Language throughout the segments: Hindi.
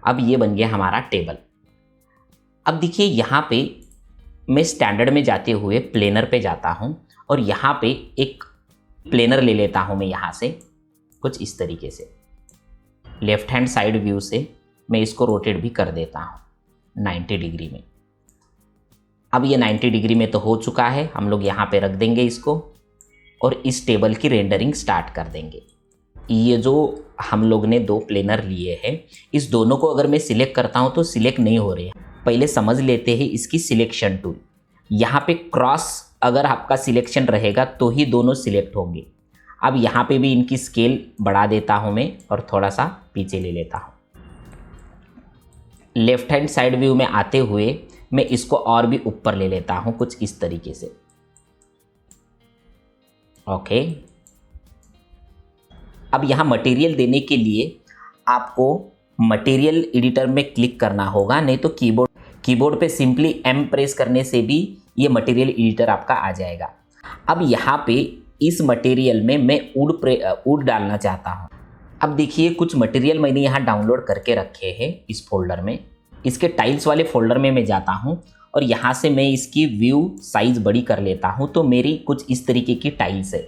अब ये बन गया हमारा टेबल। अब देखिए यहाँ पे मैं स्टैंडर्ड में जाते हुए प्लेनर पे जाता हूँ और यहाँ पे एक प्लेनर ले लेता हूँ मैं यहाँ से कुछ इस तरीके से। लेफ्ट हैंड साइड व्यू से मैं इसको रोटेट भी कर देता हूँ 90 डिग्री में। अब ये 90 डिग्री में तो हो चुका है, हम लोग यहाँ पे रख देंगे इसको और इस टेबल की रेंडरिंग स्टार्ट कर देंगे। ये जो हम लोग ने दो प्लेनर लिए हैं, इस दोनों को अगर मैं सिलेक्ट करता हूँ तो सिलेक्ट नहीं हो रहे हैं। पहले समझ लेते हैं इसकी सिलेक्शन टूल। यहाँ पे क्रॉस अगर आपका सिलेक्शन रहेगा तो ही दोनों सिलेक्ट होंगे। अब यहाँ पे भी इनकी स्केल बढ़ा देता हूँ मैं और थोड़ा सा पीछे ले लेता हूँ। लेफ्ट हैंड साइड व्यू में आते हुए मैं इसको और भी ऊपर ले लेता हूँ कुछ इस तरीके से। ओके, अब यहाँ मटेरियल देने के लिए आपको मटेरियल एडिटर में क्लिक करना होगा, नहीं तो कीबोर्ड पे सिंपली M प्रेस करने से भी ये मटेरियल एडिटर आपका आ जाएगा। अब यहाँ पे इस मटेरियल में मैं वुड डालना चाहता हूँ। अब देखिए कुछ मटेरियल मैंने यहाँ डाउनलोड करके रखे हैं इस फोल्डर में। इसके टाइल्स वाले फोल्डर में मैं जाता हूँ और यहाँ से मैं इसकी व्यू साइज बड़ी कर लेता हूँ, तो मेरी कुछ इस तरीके की टाइल्स है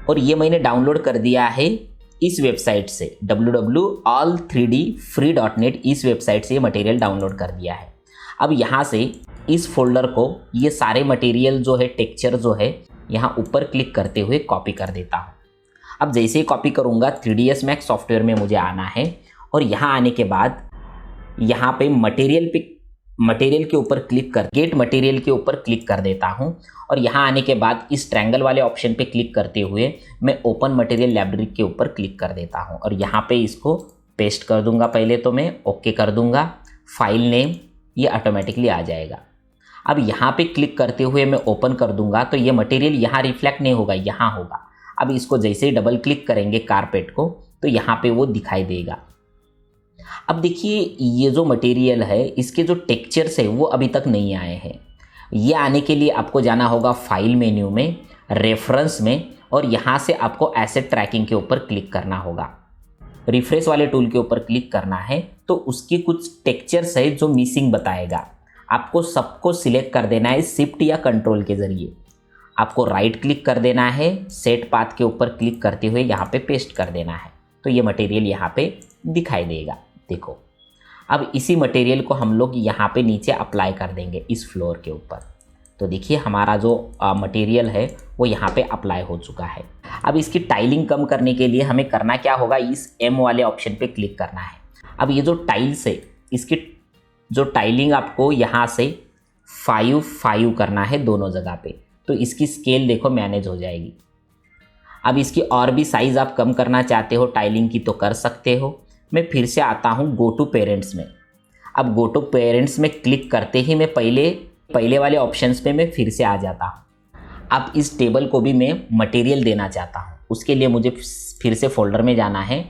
और ये मैंने डाउनलोड कर दिया है इस वेबसाइट से www.all3dfree.net। इस वेबसाइट से ये मटेरियल डाउनलोड कर दिया है। अब यहाँ से इस फोल्डर को ये सारे मटेरियल जो है, टेक्सचर जो है, यहाँ ऊपर क्लिक करते हुए कॉपी कर देता हूँ। अब जैसे ही कॉपी करूँगा 3ds Max सॉफ्टवेयर में मुझे आना है और यहाँ आने के बाद यहाँ पे मटेरियल के ऊपर क्लिक कर गेट मटेरियल के ऊपर क्लिक कर देता हूँ और यहाँ आने के बाद इस ट्रायंगल वाले ऑप्शन पे क्लिक करते हुए मैं ओपन मटेरियल लाइब्रेरी के ऊपर क्लिक कर देता हूँ और यहाँ पे इसको पेस्ट कर दूंगा। पहले तो मैं ओके कर दूंगा, फाइल नेम ये ऑटोमेटिकली आ जाएगा। अब यहाँ पे क्लिक करते हुए मैं ओपन कर दूंगा तो ये मटेरियल यहाँ रिफ्लेक्ट नहीं होगा, यहाँ होगा। अब इसको जैसे ही डबल क्लिक करेंगे कारपेट को तो यहाँ पे वो दिखाई देगा। अब देखिए ये जो मटेरियल है इसके जो टेक्सचर्स है वो अभी तक नहीं आए हैं। ये आने के लिए आपको जाना होगा फाइल मेन्यू में, रेफरेंस में, और यहाँ से आपको एसेट ट्रैकिंग के ऊपर क्लिक करना होगा। रिफ्रेश वाले टूल के ऊपर क्लिक करना है तो उसकी कुछ टेक्सचर्स है जो मिसिंग बताएगा। आपको सबको सिलेक्ट कर देना है शिफ्ट या कंट्रोल के ज़रिए। आपको राइट क्लिक कर देना है, सेट पाथ के ऊपर क्लिक करते हुए यहाँ पे पेस्ट कर देना है तो ये मटेरियल यहाँ पे दिखाई देगा। देखो अब इसी मटेरियल को हम लोग यहाँ पे नीचे अप्लाई कर देंगे इस फ्लोर के ऊपर। तो देखिए हमारा जो मटेरियल है वो यहाँ पे अप्लाई हो चुका है। अब इसकी टाइलिंग कम करने के लिए हमें करना क्या होगा, इस M वाले ऑप्शन पे क्लिक करना है। अब ये जो टाइल्स है इसकी जो टाइलिंग आपको यहाँ से 5 करना है दोनों जगह पे, तो इसकी स्केल देखो मैनेज हो जाएगी। अब इसकी और भी साइज़ आप कम करना चाहते हो टाइलिंग की तो कर सकते हो। मैं फिर से आता हूँ गो टू पेरेंट्स में। अब गो टू पेरेंट्स में क्लिक करते ही मैं पहले वाले ऑप्शंस पे मैं फिर से आ जाता हूँ। अब इस टेबल को भी मैं मटेरियल देना चाहता हूँ, उसके लिए मुझे फिर से फोल्डर में जाना है।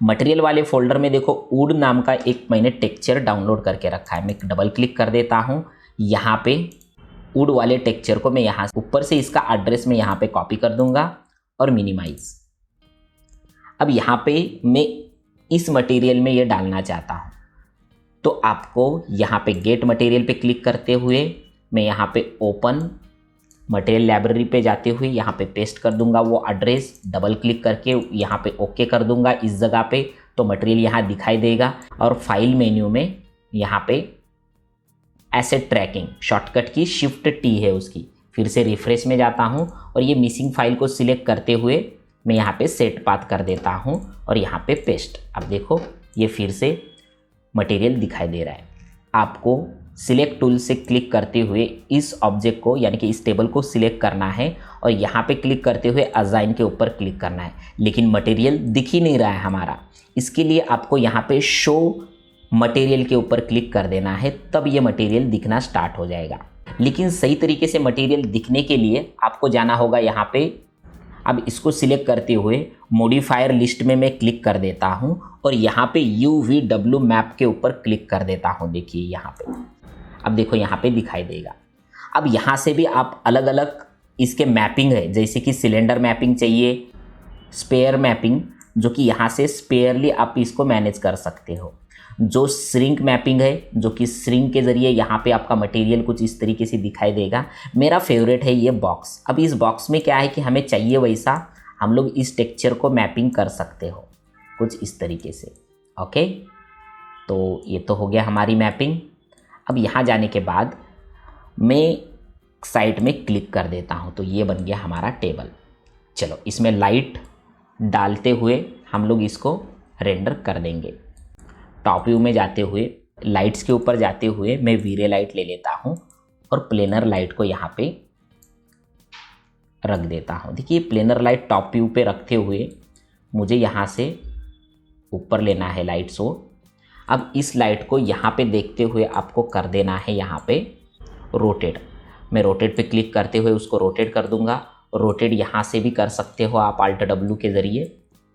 मटेरियल वाले फोल्डर में देखो वुड नाम का एक मैंने टेक्सचर डाउनलोड करके रखा है। मैं डबल क्लिक कर देता हूँ। यहाँ पे वुड वाले टेक्सचर को मैं यहाँ ऊपर से इसका एड्रेस में यहाँ पे कॉपी कर दूंगा और मिनिमाइज। अब यहाँ पे मैं इस मटेरियल में ये डालना चाहता हूँ तो आपको यहाँ पे गेट मटेरियल पे क्लिक करते हुए मैं यहाँ पे ओपन मटेरियल लाइब्रेरी पे जाते हुए यहाँ पे पेस्ट कर दूंगा वो एड्रेस। डबल क्लिक करके यहाँ पे ओके कर दूंगा इस जगह पे तो मटेरियल यहाँ दिखाई देगा। और फाइल मेन्यू में यहाँ पे एसेट ट्रैकिंग शॉर्टकट की शिफ्ट T है उसकी, फिर से रिफ्रेश में जाता हूँ और ये मिसिंग फाइल को सिलेक्ट करते हुए मैं यहाँ पे सेट पाथ कर देता हूँ और यहाँ पे पेस्ट। अब देखो ये फिर से मटेरियल दिखाई दे रहा है। आपको सिलेक्ट टूल से क्लिक करते हुए इस ऑब्जेक्ट को यानी कि इस टेबल को सिलेक्ट करना है और यहाँ पे क्लिक करते हुए असाइन के ऊपर क्लिक करना है, लेकिन मटेरियल दिख ही नहीं रहा है हमारा। इसके लिए आपको यहाँ पे शो मटेरियल के ऊपर क्लिक कर देना है, तब ये मटेरियल दिखना स्टार्ट हो जाएगा। लेकिन सही तरीके से मटेरियल दिखने के लिए आपको जाना होगा यहाँ पे। अब इसको सिलेक्ट करते हुए मॉडिफायर लिस्ट में मैं क्लिक कर देता हूँ और यहाँ पे UVW मैप के ऊपर क्लिक कर देता हूँ। देखिए यहाँ पे, अब देखो यहाँ पे दिखाई देगा। अब यहाँ से भी आप अलग अलग इसके मैपिंग है, जैसे कि सिलेंडर मैपिंग चाहिए, स्पेयर मैपिंग, जो कि यहाँ से स्पेयरली आप इसको मैनेज कर सकते हो। जो श्रिंक मैपिंग है, जो कि श्रिंक के ज़रिए यहाँ पे आपका मटेरियल कुछ इस तरीके से दिखाई देगा। मेरा फेवरेट है ये बॉक्स। अब इस बॉक्स में क्या है कि हमें चाहिए वैसा हम लोग इस टेक्सचर को मैपिंग कर सकते हो कुछ इस तरीके से। ओके, तो ये तो हो गया हमारी मैपिंग। अब यहाँ जाने के बाद मैं साइड में क्लिक कर देता हूँ, तो ये बन गया हमारा टेबल। चलो इसमें लाइट डालते हुए हम लोग इसको रेंडर कर देंगे। टॉप व्यू में जाते हुए लाइट्स के ऊपर जाते हुए मैं वीरे लाइट ले लेता हूँ और प्लेनर लाइट को यहाँ पे रख देता हूँ। देखिए प्लेनर लाइट टॉप व्यू पे रखते हुए मुझे यहाँ से ऊपर लेना है लाइट शो। अब इस लाइट को यहाँ पे देखते हुए आपको कर देना है यहाँ पे रोटेट। मैं रोटेट पे क्लिक करते हुए उसको रोटेट कर दूंगा। रोटेट यहाँ से भी कर सकते हो आप Alt W के ज़रिए,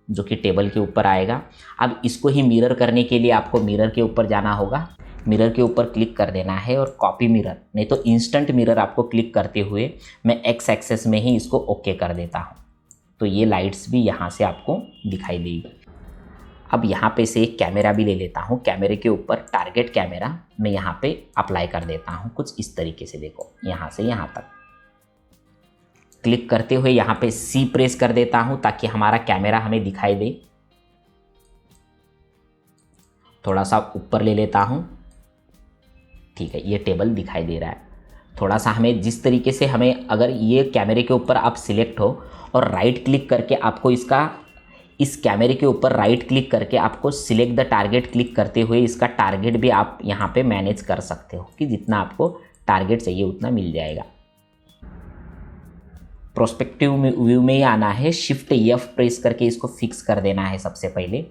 जो कि टेबल के ऊपर आएगा। अब इसको ही मिरर करने के लिए आपको मिरर के ऊपर जाना होगा। मिरर के ऊपर क्लिक कर देना है और कॉपी मिरर, नहीं तो इंस्टेंट मिरर आपको क्लिक करते हुए मैं एक्स एक्सेस में ही इसको ओके कर देता हूँ। तो ये लाइट्स भी यहाँ से आपको दिखाई देगी। अब यहाँ पे से एक कैमरा भी ले लेता हूँ। कैमरे के ऊपर टारगेट कैमरा मैं यहाँ पे अप्लाई कर देता हूँ कुछ इस तरीके से। देखो यहाँ से यहाँ तक क्लिक करते हुए यहाँ पे C प्रेस कर देता हूँ ताकि हमारा कैमरा हमें दिखाई दे। थोड़ा सा ऊपर ले लेता हूँ। ठीक है, ये टेबल दिखाई दे रहा है। थोड़ा सा हमें जिस तरीके से हमें, अगर ये कैमरे के ऊपर आप सिलेक्ट हो और राइट क्लिक करके आपको इस कैमरे के ऊपर राइट क्लिक करके आपको सिलेक्ट द टारगेट क्लिक करते हुए इसका टारगेट भी आप यहाँ पे मैनेज कर सकते हो कि जितना आपको टारगेट चाहिए उतना मिल जाएगा। प्रोस्पेक्टिव व्यू में ही आना है, शिफ्ट F प्रेस करके इसको फिक्स कर देना है। सबसे पहले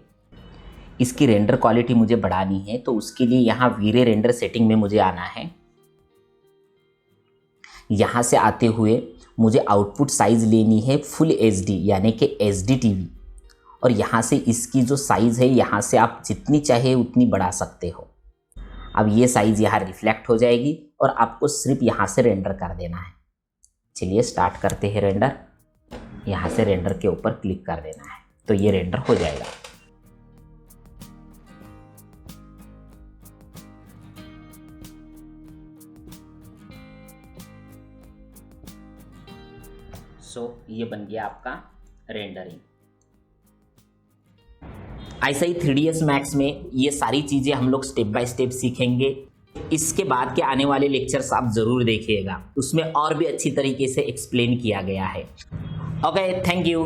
इसकी रेंडर क्वालिटी मुझे बढ़ानी है, तो उसके लिए यहाँ वीरे रेंडर सेटिंग में मुझे आना है। यहाँ से आते हुए मुझे आउटपुट साइज लेनी है फुल HD यानी कि HD TV, और यहाँ से इसकी जो साइज़ है यहाँ से आप जितनी चाहे उतनी बढ़ा सकते हो। अब ये साइज़ यहाँ रिफ्लेक्ट हो जाएगी और आपको सिर्फ यहाँ से रेंडर कर देना है। चलिए स्टार्ट करते हैं रेंडर। यहाँ से रेंडर के ऊपर क्लिक कर देना है, तो ये रेंडर हो जाएगा। ये बन गया आपका रेंडरिंग। ऐसा ही 3ds Max में ये सारी चीज़ें हम लोग स्टेप बाय स्टेप सीखेंगे। इसके बाद के आने वाले लेक्चर्स आप ज़रूर देखिएगा, उसमें और भी अच्छी तरीके से एक्सप्लेन किया गया है। Okay, thank you.